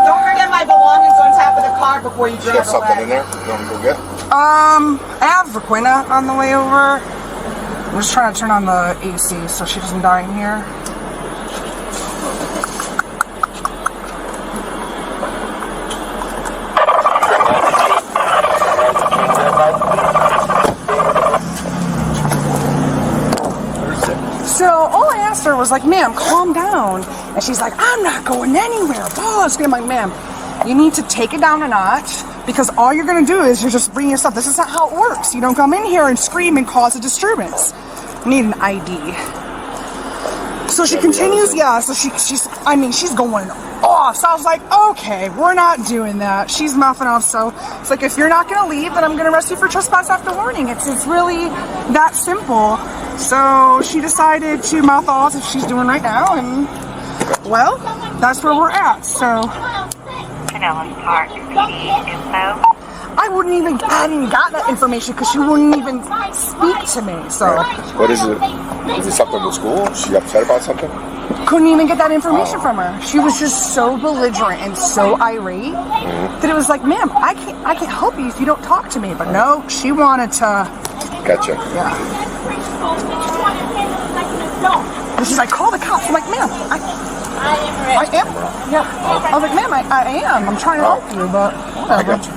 Don't forget my belongings on top of the car before you drive away. Something in there? You want to go get? I have Requena on the way over. I'm just trying to turn on the AC so she doesn't die in here. So all I asked her was like, ma'am, calm down. And she's like, I'm not going anywhere, boss. I'm like, ma'am, you need to take it down a notch, because all you're going to do is you're just bringing yourself. This is not how it works. You don't come in here and scream and cause a disturbance. You need an ID. So she continues, yeah, so she's going off. So I was like, okay, we're not doing that. She's mouthing off, so it's like, if you're not going to leave, then I'm going to arrest you for trespass after warning. It's really that simple. So she decided to mouth off, as she's doing right now, and, well, that's where we're at, so. I wouldn't even, I hadn't even got that information because she wouldn't even speak to me, so. What is it? Is it something with school? Is she upset about something? Couldn't even get that information from her. She was just so belligerent and so irate that it was like, ma'am, I can't help you if you don't talk to me. But no, she wanted to. Gotcha. Yeah. And she's like, call the cops. I'm like, ma'am, I am. Yeah. I was like, ma'am, I am. I'm trying to help you, but whatever. I got you.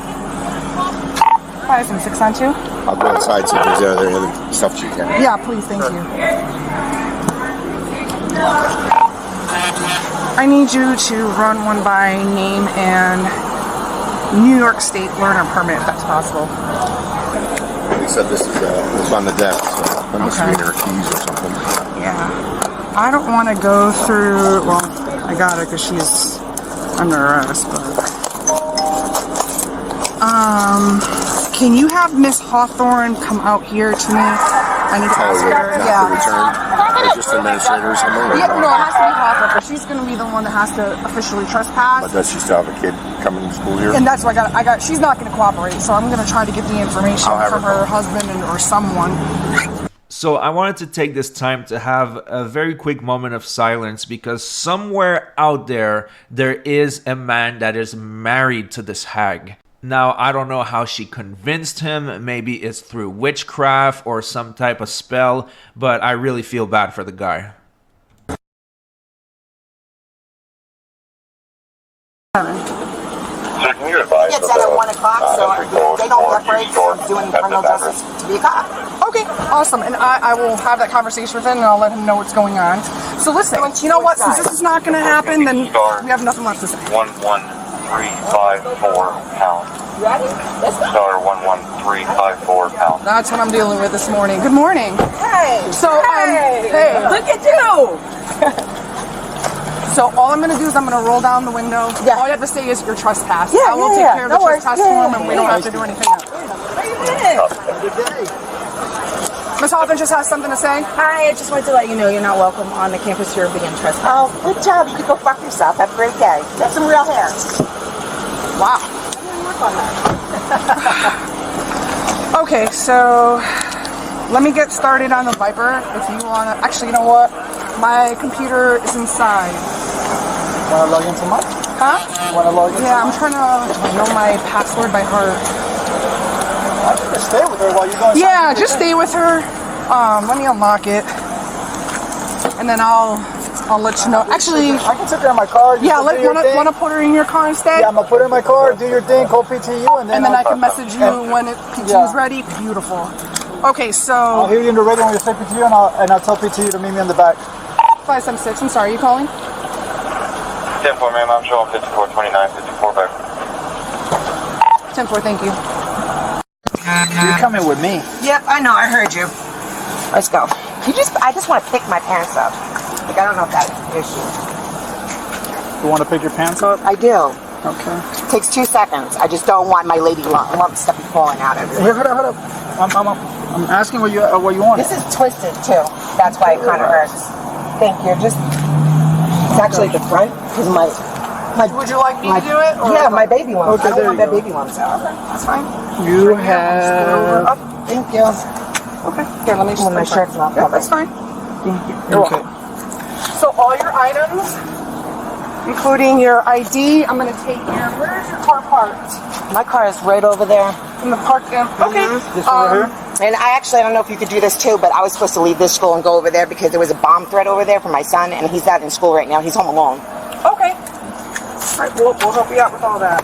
57692. I'll go inside see if there's other stuff you can. Yeah, please, thank you. I need you to run one by name and New York State learner permit, if that's possible. They said this is on the desk, so I must be in her keys or something. Yeah. I don't want to go through, well, I got her because she's under arrest, but. Can you have Miss Hawthorne come out here to me? I need to ask her. Yeah. Return, or just administrator or something? Yeah, no, it has to be Hawthorne, but she's going to be the one that has to officially trespass. But does she still have a kid coming to school here? And that's what I got. She's not going to cooperate, so I'm going to try to get the information from her husband or someone. So I wanted to take this time to have a very quick moment of silence, because somewhere out there is a man that is married to this hag. Now, I don't know how she convinced him. Maybe it's through witchcraft or some type of spell, but I really feel bad for the guy. He gets out at 1 o'clock, so they don't get breaks from doing criminal justice to be a cop. Okay, awesome. And I will have that conversation with him, and I'll let him know what's going on. So listen, you know what? Since this is not going to happen, then we have nothing left to say. 11354 pound. Ready? Star 11354 pound. That's what I'm dealing with this morning. Good morning. Hey. So, hey. Look at you. So all I'm going to do is I'm going to roll down the window. Yeah. All you have to say is you're trespassing. Yeah, I will take care of the trespass form, and we don't have to do anything else. Miss Hawthorne just has something to say. Hi, I just wanted to let you know you're not welcome on the campus here being trespassing. Oh, good job. You can go fuck yourself. Have a great day. Get some real hair. Wow. I'm going to work on that. Okay, so let me get started on the Viper. If you want to, actually, you know what? My computer is inside. Want to log into mine? Huh? You want to log in? Yeah, I'm trying to know my password by heart. I'm going to stay with her while you're going. Yeah, just stay with her. Let me unlock it, and then I'll let you know. Actually, I can take her in my car. Yeah, want to put her in your car instead? Yeah, I'm gonna put her in my car, do your thing, call PTU, and then I can message you when PTU is ready. Beautiful. Okay, so I'll hear you in the radio when you say PTU, and I'll tell PTU to meet me in the back. 576. I'm sorry, you calling? 10-4, ma'am. I'm showing 5429, 54 back. 10-4, thank you. You're coming with me. Yep, I know. I heard you. Let's go. I just want to pick my pants up. Like, I don't know if that's an issue. You want to pick your pants up? I do. Okay. It takes 2 seconds. I just don't want my lady lump stuff falling out of it. Here, hold up. I'm asking what you want. This is twisted too. That's why it kind of hurts. Thank you. It's actually the front because my. Would you like me to do it? Yeah, my baby lumps. Okay, I don't want that baby lumps out. That's fine. You have. Thank you. Okay. Here, let me just. When my shirt's not covered. That's fine. Okay. So all your items, including your ID, I'm going to take your. Where's your car parked? My car is right over there. In the park. Okay. This over here. And I don't know if you could do this too, but I was supposed to leave this school and go over there because there was a bomb threat over there for my son, and he's not in school right now. He's home alone. Okay. All right, we'll help you out with all that.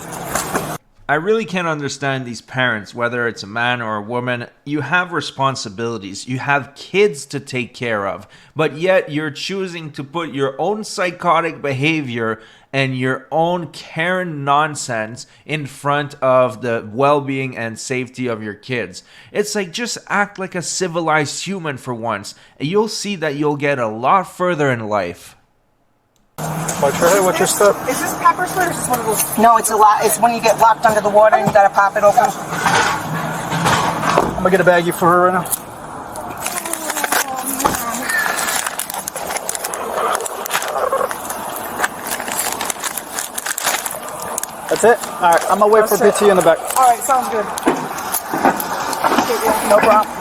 I really can't understand these parents, whether it's a man or a woman. You have responsibilities, you have kids to take care of, but yet you're choosing to put your own psychotic behavior and your own Karen nonsense in front of the well-being and safety of your kids. It's like, just act like a civilized human for once, and you'll see that you'll get a lot further in life. Watch your head, watch your step. Is this pepper spray or is this one of those? No, it's it's when you get locked under the water and you gotta pop it open. I'm gonna get a baggie for her right now. That's it? Alright, I'm gonna wait for PT in the back. Alright, sounds good. No problem.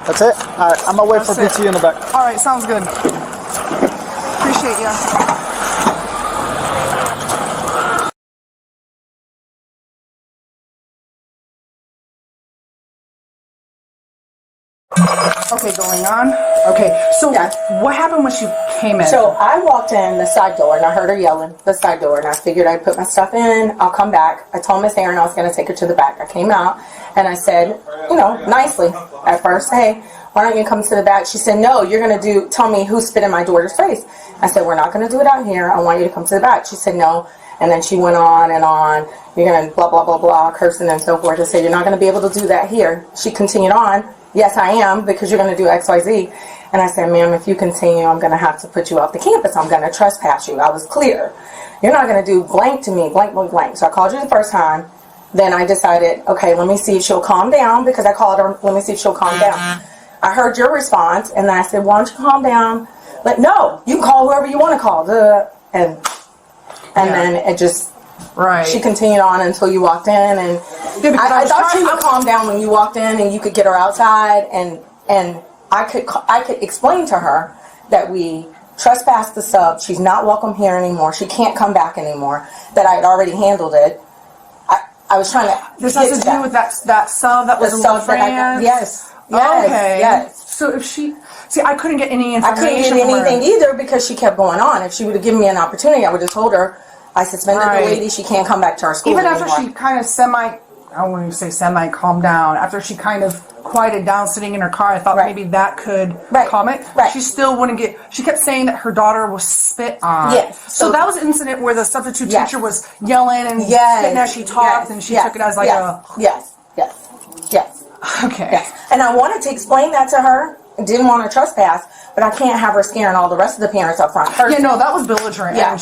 That's it? Alright, I'm gonna wait for PT in the back. Alright, sounds good. Appreciate you. Okay, going on. Okay, so what happened when she came in? So I walked in the side door and I heard her yelling the side door, and I figured I'd put my stuff in, I'll come back. I told Miss Aaron I was going to take her to the back. I came out and I said, nicely at first, hey, why don't you come to the back? She said, no, you're going to tell me who spit in my daughter's face. I said, we're not going to do it out here. I want you to come to the back. She said, no. And then she went on and on. You're going to blah, blah, blah, blah, cursing and so forth. I said, you're not going to be able to do that here. She continued on. Yes, I am, because you're going to do X, Y, Z. And I said, ma'am, if you continue, I'm going to have to put you off the campus. I'm going to trespass you. I was clear. You're not going to do blank to me, blank, blank, blank. So I called you the first time. Then I decided, okay, let me see if she'll calm down, because I called her, let me see if she'll calm down. I heard your response, and then I said, why don't you calm down? But no, you can call whoever you want to call. And then it just... Right. She continued on until you walked in, and I thought she would calm down when you walked in, and you could get her outside, and I could explain to her that we trespassed the sub. She's not welcome here anymore. She can't come back anymore. That I had already handled it. I was trying to. This has to do with that sub that was in France. Yes. Okay. Yes. So if she I couldn't get any information. I couldn't get anything either because she kept going on. If she would have given me an opportunity, I would have told her. I suspended the lady. She can't come back to our school even anymore. After she kind of I don't want to say calmed down. After she kind of quieted down sitting in her car, I thought maybe that could calm it. Right. She still wouldn't get... She kept saying that her daughter was spit on. Yes. So that was an incident where the substitute teacher was yelling and spitting as she talked, and she took it as like a... Yes. Okay. Yes. And I wanted to explain that to her. I didn't want to trespass, but I can't have her scaring all the rest of the parents up front. Yeah, no, that was belligerent. Yeah. And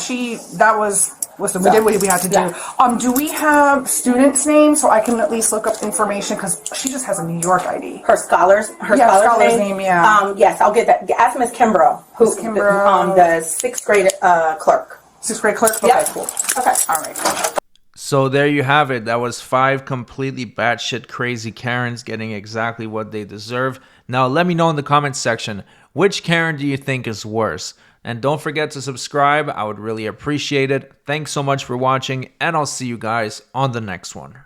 listen, we did what we had to do. Yeah. Do we have students' names so I can at least look up information? Because she just has a New York ID. Her scholar's name. Yes, I'll get that. Ask Miss Kimbrough, who's the 6th grade clerk. 6th grade clerk? Okay, yep. Cool. Okay, all right. So there you have it. That was 5 completely batshit crazy Karens getting exactly what they deserve. Now let me know in the comments section, which Karen do you think is worse? And don't forget to subscribe. I would really appreciate it. Thanks so much for watching, and I'll see you guys on the next one.